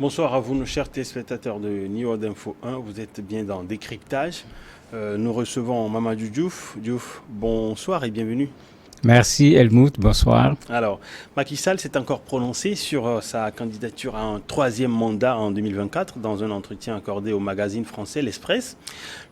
Bonsoir à vous, nos chers téléspectateurs de New World Info 1. Vous êtes bien dans Décryptage. Nous recevons Mamadou Diouf. Diouf, bonsoir et bienvenue. Merci Helmut, bonsoir. Alors, Macky Sall s'est encore prononcé sur sa candidature à un troisième mandat en 2024 dans un entretien accordé au magazine français L'Express.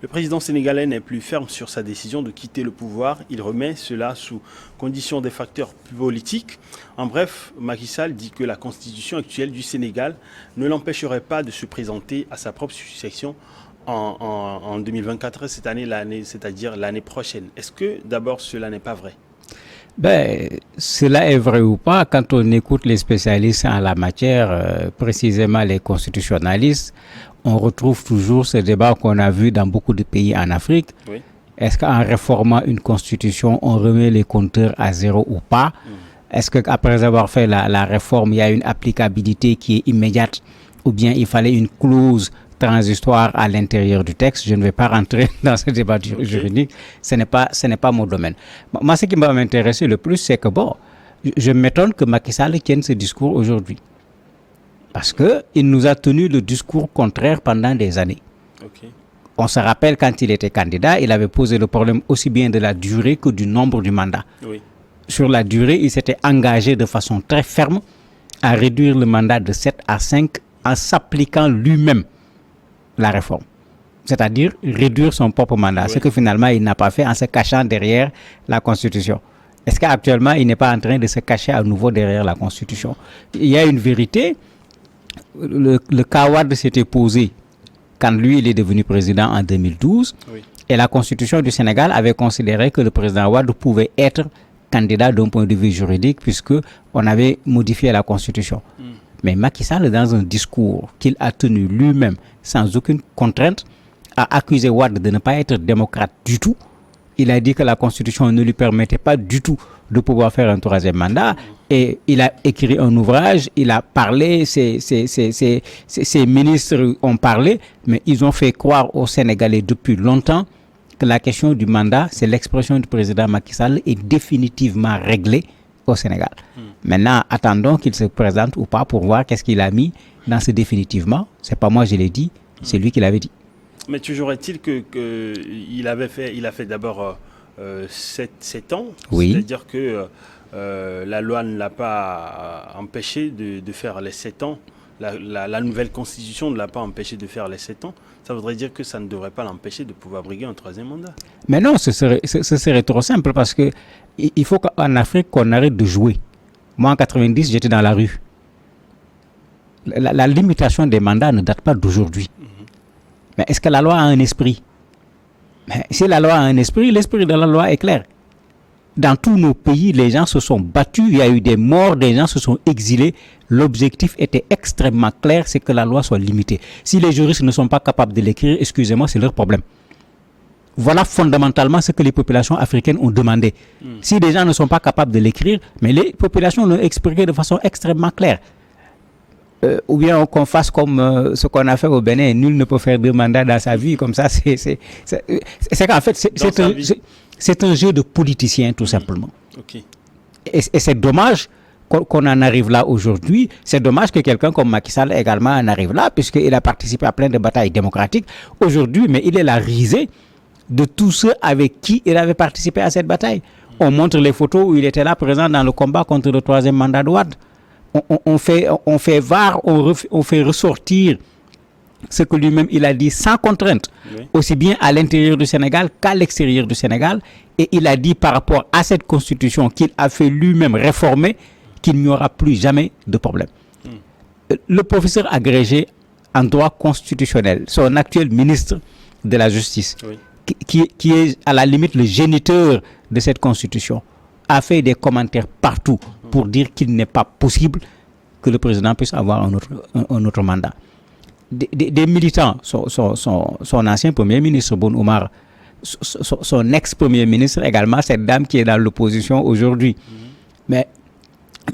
Le président sénégalais n'est plus ferme sur sa décision de quitter le pouvoir. Il remet cela sous condition des facteurs politiques. En bref, Macky Sall dit que la constitution actuelle du Sénégal ne l'empêcherait pas de se présenter à sa propre succession en 2024, cette année, c'est-à-dire l'année prochaine. Est-ce que d'abord cela n'est pas vrai ? Cela est vrai ou pas, quand on écoute les spécialistes en la matière, précisément les constitutionnalistes, on retrouve toujours ce débat qu'on a vu dans beaucoup de pays en Afrique. Oui. Est-ce qu'en réformant une constitution, on remet les compteurs à zéro ou pas ? Est-ce qu'après avoir fait la réforme, il y a une applicabilité qui est immédiate ou bien il fallait une clause transitoire à l'intérieur du texte? Je ne vais pas rentrer dans ce débat juridique, ce n'est pas mon domaine. Moi, ce qui m'a intéressé le plus, c'est que je m'étonne que Macky Sall tienne ce discours aujourd'hui. Parce qu'il nous a tenu le discours contraire pendant des années. Okay. On se rappelle quand il était candidat, il avait posé le problème aussi bien de la durée que du nombre du mandat. Oui. Sur la durée, il s'était engagé de façon très ferme à réduire le mandat de 7 à 5 en s'appliquant lui-même la réforme, c'est-à-dire réduire son propre mandat, ce que finalement il n'a pas fait en se cachant derrière la Constitution. Est-ce qu'actuellement il n'est pas en train de se cacher à nouveau derrière la Constitution? Il y a une vérité, le cas Wade s'était posé quand lui il est devenu président en 2012 et la Constitution du Sénégal avait considéré que le président Wade pouvait être candidat d'un point de vue juridique puisque on avait modifié la Constitution. Mais Macky Sall, dans un discours qu'il a tenu lui-même, sans aucune contrainte, a accusé Wade de ne pas être démocrate du tout. Il a dit que la Constitution ne lui permettait pas du tout de pouvoir faire un troisième mandat. Et il a écrit un ouvrage, il a parlé, ses ministres ont parlé, mais ils ont fait croire aux Sénégalais depuis longtemps que la question du mandat, c'est l'expression du président Macky Sall, est définitivement réglée au Sénégal. Maintenant, attendons qu'il se présente ou pas pour voir qu'est-ce qu'il a mis dans ce définitivement. C'est pas moi, je l'ai dit, c'est lui qui l'avait dit. Mais toujours est-il qu'il a fait d'abord 7 ans, oui. C'est-à-dire que la loi ne l'a pas empêché de faire les 7 ans. La nouvelle constitution ne l'a pas empêché de faire les 7 ans. Ça voudrait dire que ça ne devrait pas l'empêcher de pouvoir briguer un troisième mandat. Mais non, ce serait trop simple parce que il faut qu'en Afrique, qu'on arrête de jouer. Moi, en 90, j'étais dans la rue. La limitation des mandats ne date pas d'aujourd'hui. Mais est-ce que la loi a un esprit? Mais si la loi a un esprit, l'esprit de la loi est clair. Dans tous nos pays, les gens se sont battus, il y a eu des morts, des gens se sont exilés. L'objectif était extrêmement clair, c'est que la loi soit limitée. Si les juristes ne sont pas capables de l'écrire, excusez-moi, c'est leur problème. Voilà fondamentalement ce que les populations africaines ont demandé. Si les gens ne sont pas capables de l'écrire, mais les populations l'ont expliqué de façon extrêmement claire. Ou bien qu'on fasse comme ce qu'on a fait au Bénin, nul ne peut faire 2 mandats dans sa vie, comme ça, c'est qu'en fait, c'est un jeu de politiciens, tout simplement. Okay. Et c'est dommage qu'on en arrive là aujourd'hui. C'est dommage que quelqu'un comme Macky Sall également en arrive là, puisqu'il a participé à plein de batailles démocratiques aujourd'hui, mais il est la risée de tous ceux avec qui il avait participé à cette bataille. On montre les photos où il était là présent dans le combat contre le troisième mandat de Wade. On fait var, on fait ressortir ce que lui-même il a dit sans contrainte, aussi bien à l'intérieur du Sénégal qu'à l'extérieur du Sénégal. Et il a dit par rapport à cette constitution qu'il a fait lui-même réformer qu'il n'y aura plus jamais de problème. Le professeur agrégé en droit constitutionnel, son actuel ministre de la Justice, qui est à la limite le géniteur de cette constitution, a fait des commentaires partout pour dire qu'il n'est pas possible que le président puisse avoir un autre mandat. Des militants, son ancien premier ministre, Boun Oumar, son ex-premier ministre également, cette dame qui est dans l'opposition aujourd'hui. Mais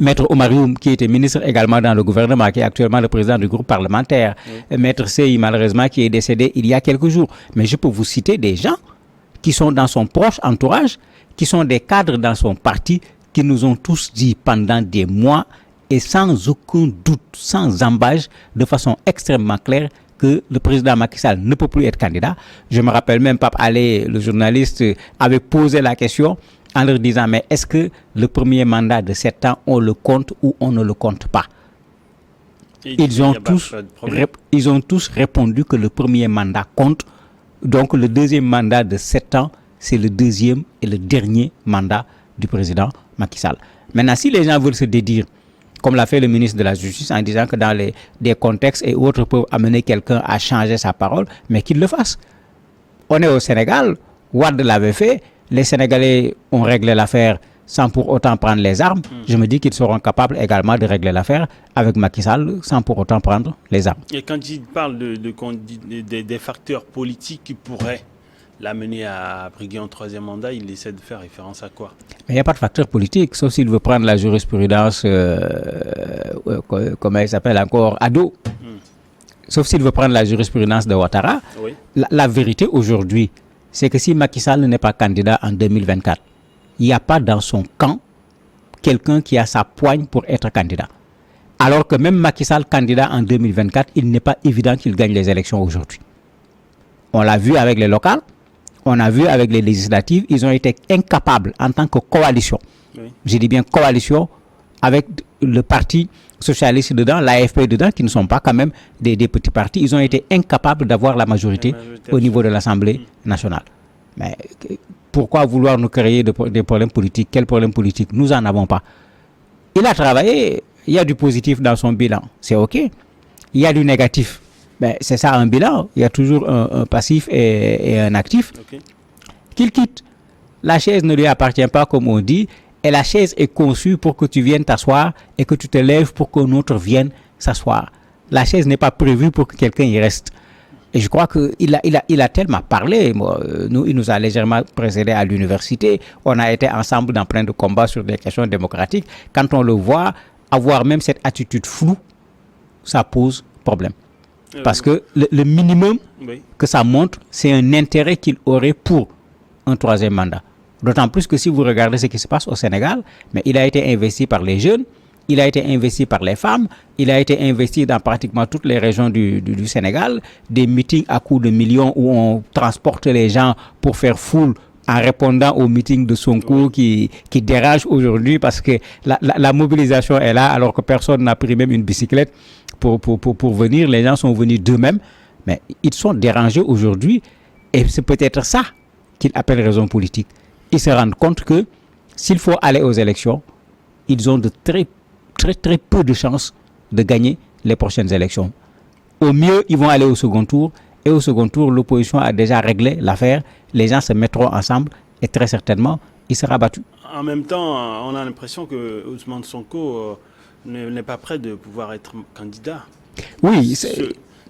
Maître Oumar Youm, qui était ministre également dans le gouvernement, qui est actuellement le président du groupe parlementaire. Maître Sey, malheureusement, qui est décédé il y a quelques jours. Mais je peux vous citer des gens qui sont dans son proche entourage, qui sont des cadres dans son parti, qui nous ont tous dit pendant des mois et sans aucun doute, sans embâche, de façon extrêmement claire, que le président Macky Sall ne peut plus être candidat. Je me rappelle même, Pape Alé, le journaliste, avait posé la question en leur disant, mais est-ce que le premier mandat de 7 ans, on le compte ou on ne le compte pas? Ils ont tous répondu que le premier mandat compte. Donc le deuxième mandat de 7 ans, c'est le deuxième et le dernier mandat du président Macky Sall. Maintenant, si les gens veulent se dédire, comme l'a fait le ministre de la Justice en disant que dans des contextes et autres peuvent amener quelqu'un à changer sa parole, mais qu'il le fasse. On est au Sénégal, Wade l'avait fait, les Sénégalais ont réglé l'affaire sans pour autant prendre les armes. Je me dis qu'ils seront capables également de régler l'affaire avec Macky Sall sans pour autant prendre les armes. Et quand il parle des facteurs politiques qui pourraient l'amener à briguer un troisième mandat, il essaie de faire référence à quoi? Mais il n'y a pas de facteur politique, sauf s'il veut prendre la jurisprudence, comment il s'appelle encore, Ado. Sauf s'il veut prendre la jurisprudence de Ouattara. Oui. La vérité aujourd'hui, c'est que si Macky Sall n'est pas candidat en 2024, il n'y a pas dans son camp quelqu'un qui a sa poigne pour être candidat. Alors que même Macky Sall candidat en 2024, il n'est pas évident qu'il gagne les élections aujourd'hui. On l'a vu avec les locales. On a vu avec les législatives, ils ont été incapables en tant que coalition, je dis bien coalition, avec le parti socialiste dedans, l'AFP dedans, qui ne sont pas quand même des petits partis, ils ont été incapables d'avoir la majorité au niveau de l'Assemblée nationale. Mais pourquoi vouloir nous créer des problèmes politiques? Quels problèmes politiques? Nous n'en avons pas. Il a travaillé, il y a du positif dans son bilan, c'est OK. Il y a du négatif. Ben, c'est ça un bilan, il y a toujours un passif et un actif. Okay. Qu'il quitte. La chaise ne lui appartient pas, comme on dit, et la chaise est conçue pour que tu viennes t'asseoir et que tu te lèves pour qu'un autre vienne s'asseoir. La chaise n'est pas prévue pour que quelqu'un y reste. Et je crois qu'il a tellement parlé. Il nous a légèrement précédé à l'université. On a été ensemble dans plein de combats sur des questions démocratiques. Quand on le voit, avoir même cette attitude floue, ça pose problème. Parce que le minimum que ça montre, c'est un intérêt qu'il aurait pour un troisième mandat. D'autant plus que si vous regardez ce qui se passe au Sénégal, mais il a été investi par les jeunes, il a été investi par les femmes, il a été investi dans pratiquement toutes les régions du Sénégal, des meetings à coups de millions où on transporte les gens pour faire foule en répondant aux meetings de Sonko qui dérangent aujourd'hui parce que la mobilisation est là alors que personne n'a pris même une bicyclette pour venir. Les gens sont venus d'eux-mêmes, mais ils sont dérangés aujourd'hui et c'est peut-être ça qu'ils appellent raison politique. Ils se rendent compte que s'il faut aller aux élections, ils ont de très peu de chances de gagner les prochaines élections. Au mieux, ils vont aller au second tour. Et au second tour, l'opposition a déjà réglé l'affaire. Les gens se mettront ensemble et très certainement, il sera battu. En même temps, on a l'impression que Ousmane Sonko n'est pas prêt de pouvoir être candidat. Oui.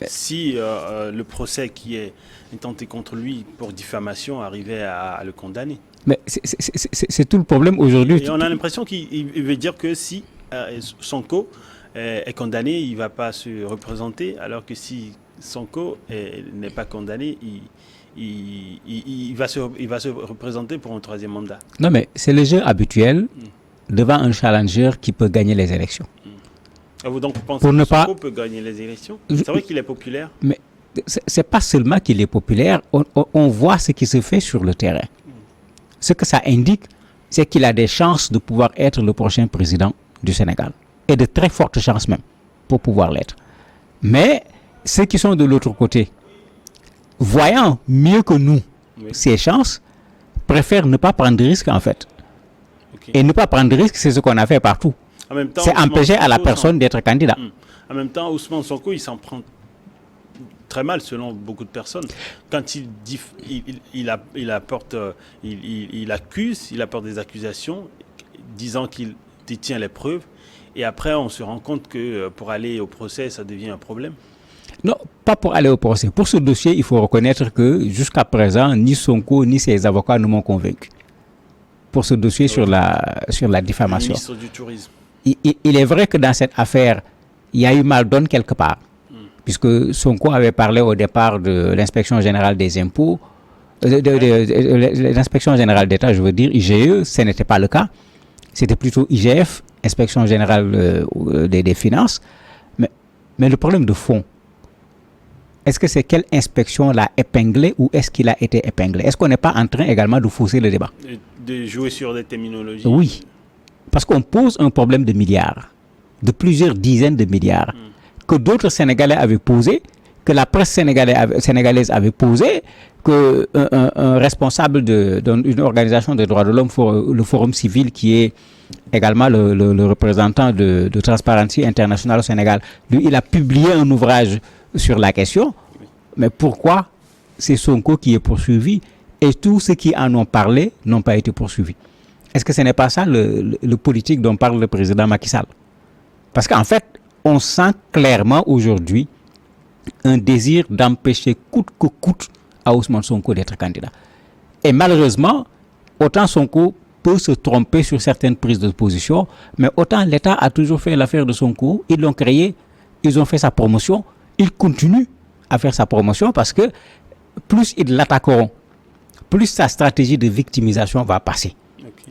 Si le procès qui est intenté contre lui pour diffamation arrivait à le condamner. Mais c'est tout le problème aujourd'hui. Et on a l'impression qu'il veut dire que si Sonko est condamné, il ne va pas se représenter, alors que si Sonko n'est pas condamné, il va se représenter pour un troisième mandat. Non, mais c'est le jeu habituel devant un challenger qui peut gagner les élections. Vous donc pensez que Sonko peut gagner les élections? C'est vrai qu'il est populaire. Mais c'est pas seulement qu'il est populaire, on voit ce qui se fait sur le terrain. Ce que ça indique, c'est qu'il a des chances de pouvoir être le prochain président du Sénégal. Et de très fortes chances même pour pouvoir l'être. Mais ceux qui sont de l'autre côté, voyant mieux que nous ces chances, préfèrent ne pas prendre de risques en fait. Et ne pas prendre de risques, c'est ce qu'on a fait partout. C'est empêcher à la personne d'être candidat. En même temps, Ousmane Sonko, il s'en prend très mal selon beaucoup de personnes. Quand il accuse, il apporte des accusations disant qu'il détient les preuves. Et après, on se rend compte que pour aller au procès, ça devient un problème. Non, pas pour aller au procès. Pour ce dossier, il faut reconnaître que jusqu'à présent, ni Sonko ni ses avocats ne m'ont convaincu. Pour ce dossier sur la diffamation. Le ministre du Tourisme. Il est vrai que dans cette affaire, il y a eu mal donne quelque part. Puisque Sonko avait parlé au départ de l'inspection générale des impôts, l'inspection générale d'État, je veux dire, IGE, ce n'était pas le cas. C'était plutôt IGF. inspection générale des finances. Mais le problème de fond, est-ce que c'est quelle inspection l'a épinglé ou est-ce qu'il a été épinglé? Est-ce qu'on n'est pas en train également de fausser le débat? De jouer sur des terminologies. Oui, parce qu'on pose un problème de milliards, de plusieurs dizaines de milliards, que d'autres Sénégalais avaient posé, que la presse sénégalaise avait posé, qu'un responsable d'une organisation des droits de l'homme, le Forum civil, qui est également le représentant de Transparency International au Sénégal, lui, il a publié un ouvrage sur la question. Mais pourquoi c'est Sonko qui est poursuivi et tous ceux qui en ont parlé n'ont pas été poursuivis? Est-ce que ce n'est pas ça le politique dont parle le président Macky Sall? Parce qu'en fait, on sent clairement aujourd'hui un désir d'empêcher coûte que coûte à Ousmane Sonko d'être candidat. Et malheureusement, autant Sonko peut se tromper sur certaines prises de position, mais autant l'État a toujours fait l'affaire de Sonko, ils l'ont créé, ils ont fait sa promotion, ils continuent à faire sa promotion parce que plus ils l'attaqueront, plus sa stratégie de victimisation va passer. Okay.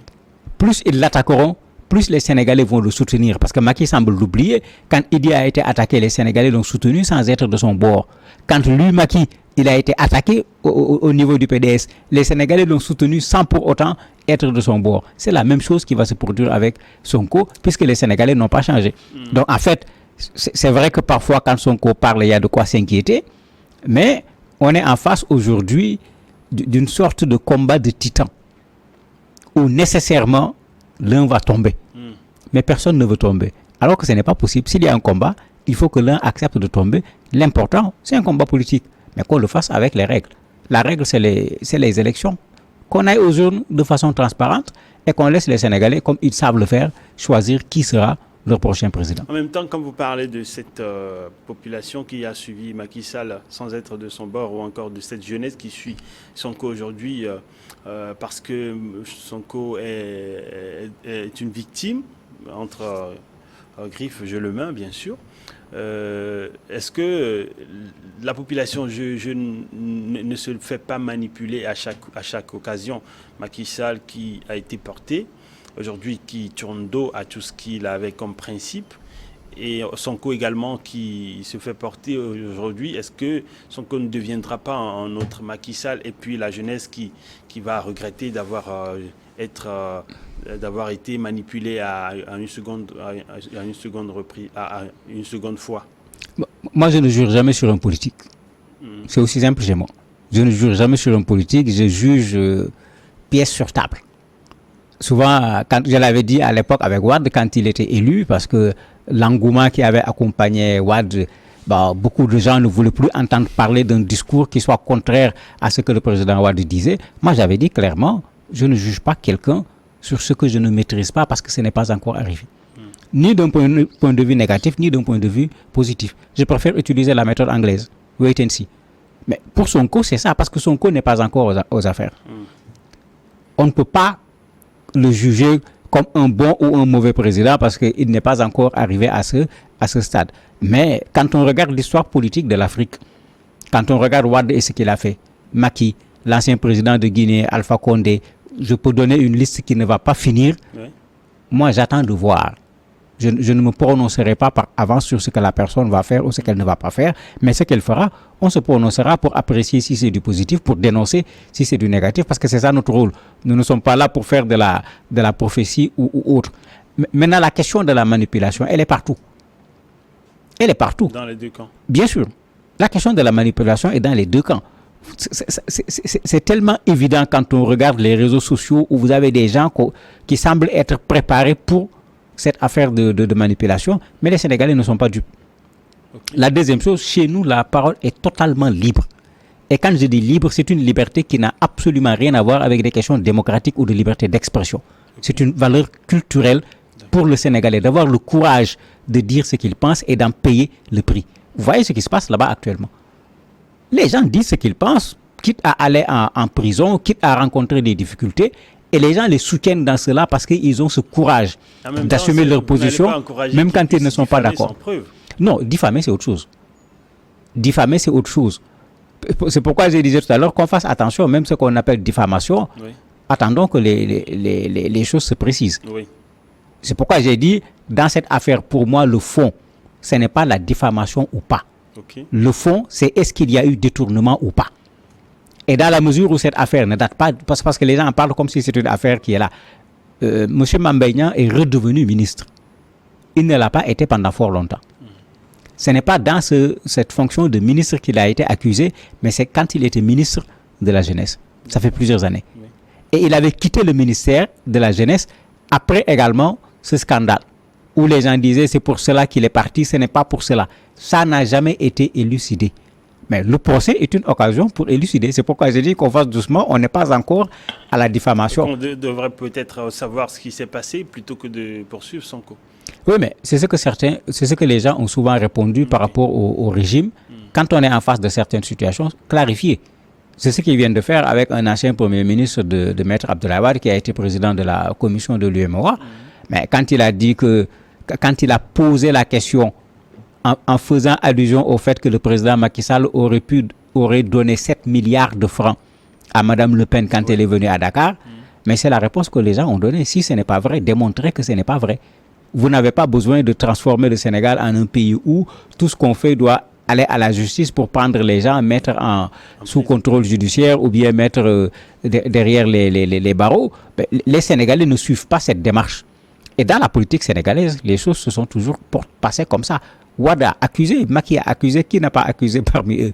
Plus ils l'attaqueront, plus les Sénégalais vont le soutenir. Parce que Macky semble l'oublier. Quand Idi a été attaqué, les Sénégalais l'ont soutenu sans être de son bord. Quand lui, Macky, il a été attaqué au niveau du PDS, les Sénégalais l'ont soutenu sans pour autant être de son bord. C'est la même chose qui va se produire avec Sonko, puisque les Sénégalais n'ont pas changé. Donc en fait, c'est vrai que parfois quand Sonko parle, il y a de quoi s'inquiéter, mais on est en face aujourd'hui d'une sorte de combat de titans, où nécessairement l'un va tomber. Mais personne ne veut tomber. Alors que ce n'est pas possible. S'il y a un combat, il faut que l'un accepte de tomber. L'important, c'est un combat politique. Mais qu'on le fasse avec les règles. La règle, c'est les élections. Qu'on aille aux urnes de façon transparente et qu'on laisse les Sénégalais, comme ils savent le faire, choisir qui sera leur prochain président. En même temps, quand vous parlez de cette population qui a suivi Macky Sall sans être de son bord, ou encore de cette jeunesse qui suit Sonko aujourd'hui, parce que Sonko est une victime, entre griffes, je le mets, bien sûr. Est-ce que la population ne se fait pas manipuler à chaque occasion? Macky Sall qui a été porté, aujourd'hui qui tourne dos à tout ce qu'il avait comme principe, et Sonko également qui se fait porter aujourd'hui. Est-ce que Sonko ne deviendra pas un autre Macky Sall, et puis la jeunesse qui va regretter d'avoir été manipulé à une seconde reprise, à une seconde fois? Moi, je ne jure jamais sur un politique. C'est aussi simple chez moi. Je ne jure jamais sur un politique, je juge pièce sur table. Souvent, quand je l'avais dit à l'époque avec Wade, quand il était élu, parce que l'engouement qui avait accompagné Wade, beaucoup de gens ne voulaient plus entendre parler d'un discours qui soit contraire à ce que le président Wade disait. Moi, j'avais dit clairement, je ne juge pas quelqu'un sur ce que je ne maîtrise pas parce que ce n'est pas encore arrivé. Ni d'un point de vue négatif, ni d'un point de vue positif. Je préfère utiliser la méthode anglaise, wait and see. Mais pour Sonko, c'est ça, parce que Sonko n'est pas encore aux affaires. On ne peut pas le juger comme un bon ou un mauvais président parce qu'il n'est pas encore arrivé à ce stade. Mais quand on regarde l'histoire politique de l'Afrique, quand on regarde Wade et ce qu'il a fait, Macky, l'ancien président de Guinée, Alpha Condé, je peux donner une liste qui ne va pas finir. Oui. Moi, j'attends de voir. Je ne me prononcerai pas par avance sur ce que la personne va faire ou ce qu'elle ne va pas faire, mais ce qu'elle fera, on se prononcera pour apprécier si c'est du positif, pour dénoncer si c'est du négatif, parce que c'est ça notre rôle. Nous ne sommes pas là pour faire de la prophétie ou autre. Maintenant, la question de la manipulation, elle est partout. Elle est partout. Dans les deux camps. Bien sûr. La question de la manipulation est dans les deux camps. C'est tellement évident quand on regarde les réseaux sociaux où vous avez des gens qui semblent être préparés pour cette affaire de manipulation, mais les Sénégalais ne sont pas dupes. Okay. La deuxième chose, chez nous, la parole est totalement libre. Et quand je dis libre, c'est une liberté qui n'a absolument rien à voir avec des questions démocratiques ou de liberté d'expression. Okay. C'est une valeur culturelle pour le Sénégalais, d'avoir le courage de dire ce qu'il pense et d'en payer le prix. Vous voyez ce qui se passe là-bas actuellement. Les gens disent ce qu'ils pensent, quitte à aller en prison, quitte à rencontrer des difficultés, et les gens les soutiennent dans cela parce qu'ils ont ce courage d'assumer leur position, même quand ils ne sont pas d'accord. Non, diffamer, c'est autre chose. Diffamer, c'est autre chose. C'est pourquoi je disais tout à l'heure qu'on fasse attention, même ce qu'on appelle diffamation, oui. Attendons que les choses se précisent. Oui. C'est pourquoi j'ai dit, dans cette affaire, pour moi, le fond, ce n'est pas la diffamation ou pas. Okay. Le fond, c'est est-ce qu'il y a eu détournement ou pas. Et dans la mesure où cette affaire ne date pas, parce que les gens en parlent comme si c'était une affaire qui est là. M. Mame Mbaye Niang est redevenu ministre. Il ne l'a pas été pendant fort longtemps. Ce n'est pas dans cette fonction de ministre qu'il a été accusé, mais c'est quand il était ministre de la Jeunesse. Ça fait plusieurs années. Oui. Et il avait quitté le ministère de la Jeunesse après également ce scandale, où les gens disaient c'est pour cela qu'il est parti, ce n'est pas pour cela. Ça n'a jamais été élucidé. Mais le procès est une occasion pour élucider. C'est pourquoi j'ai dit qu'on fasse doucement, on n'est pas encore à la diffamation. On devrait peut-être savoir ce qui s'est passé plutôt que de poursuivre Sonko. Oui, mais c'est ce que les gens ont souvent répondu par rapport au régime. Quand on est en face de certaines situations, clarifier. C'est ce qu'ils viennent de faire avec un ancien Premier ministre de Maître Abdoulaye Wade qui a été président de la commission de l'UMOA. Mais quand il a dit quand il a posé la question en faisant allusion au fait que le président Macky Sall aurait donné 7 milliards de francs à Mme Le Pen quand elle est venue à Dakar, mais c'est la réponse que les gens ont donnée. Si ce n'est pas vrai, démontrez que ce n'est pas vrai. Vous n'avez pas besoin de transformer le Sénégal en un pays où tout ce qu'on fait doit aller à la justice pour prendre les gens, mettre sous contrôle judiciaire ou bien mettre derrière les barreaux. Les Sénégalais ne suivent pas cette démarche. Et dans la politique sénégalaise, les choses se sont toujours passées comme ça. Wade a accusé, Macky a accusé, qui n'a pas accusé parmi eux.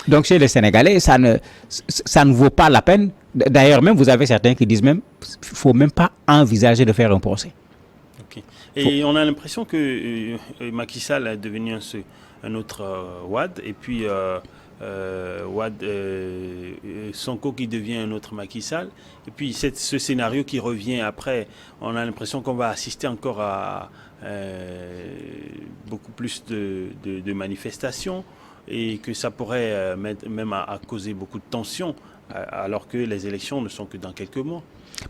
Donc chez les Sénégalais, ça ne vaut pas la peine. D'ailleurs, même vous avez certains qui disent même qu'il ne faut même pas envisager de faire un procès. Okay. Et on a l'impression que Macky Sall est devenu un autre Wade, et puis Sonko qui devient un autre Macky Sall. Et puis ce scénario qui revient après, on a l'impression qu'on va assister encore à beaucoup plus de manifestations et que ça pourrait même à causer beaucoup de tensions alors que les élections ne sont que dans quelques mois.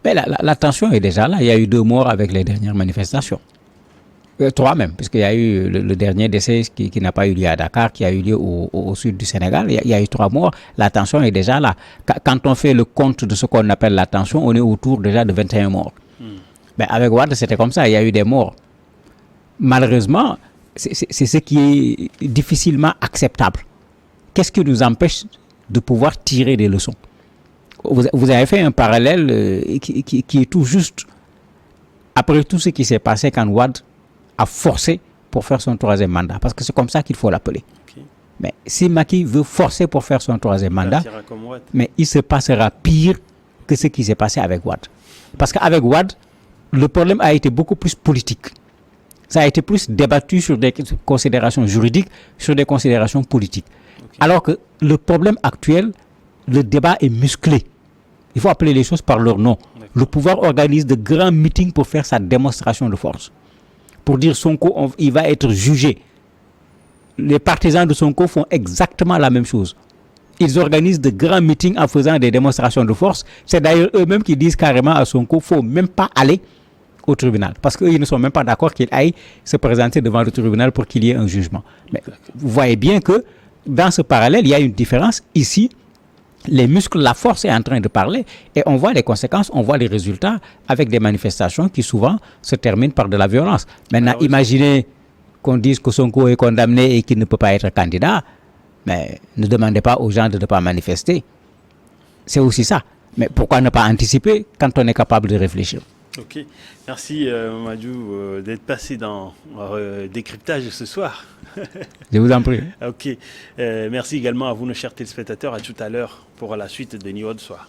Mais la tension est déjà là. Il y a eu 2 morts avec les dernières manifestations. 3 même, puisqu'il y a eu le dernier décès qui n'a pas eu lieu à Dakar, qui a eu lieu au sud du Sénégal. Il y a eu 3 morts. La tension est déjà là. Quand on fait le compte de ce qu'on appelle la tension, on est autour déjà de 21 morts. Mais avec Wade, c'était comme ça. Il y a eu des morts. Malheureusement, c'est ce qui est difficilement acceptable. Qu'est-ce qui nous empêche de pouvoir tirer des leçons? Vous avez fait un parallèle qui est tout juste. Après tout ce qui s'est passé quand Wade a forcé pour faire son 3e mandat, parce que c'est comme ça qu'il faut l'appeler. Okay. Mais si Macky veut forcer pour faire son 3e mandat, mais il se passera pire que ce qui s'est passé avec Wade. Parce qu'avec Wade, le problème a été beaucoup plus politique. Ça a été plus débattu sur des considérations juridiques, sur des considérations politiques. Okay. Alors que le problème actuel, le débat est musclé. Il faut appeler les choses par leur nom. Le pouvoir organise de grands meetings pour faire sa démonstration de force. Pour dire Sonko, il va être jugé. Les partisans de Sonko font exactement la même chose. Ils organisent de grands meetings en faisant des démonstrations de force. C'est d'ailleurs eux-mêmes qui disent carrément à Sonko, il ne faut même pas aller au tribunal. Parce qu'eux, ils ne sont même pas d'accord qu'il aille se présenter devant le tribunal pour qu'il y ait un jugement. Mais vous voyez bien que dans ce parallèle, il y a une différence. Ici, les muscles, la force est en train de parler et on voit les conséquences, on voit les résultats avec des manifestations qui souvent se terminent par de la violence. Maintenant, imaginez qu'on dise que Sonko est condamné et qu'il ne peut pas être candidat, mais ne demandez pas aux gens de ne pas manifester. C'est aussi ça. Mais pourquoi ne pas anticiper quand on est capable de réfléchir? Ok, merci Mamadou d'être passé dans Décryptage ce soir. Je vous en prie. Ok, merci également à vous nos chers téléspectateurs, à tout à l'heure pour la suite de Niveau de Soir.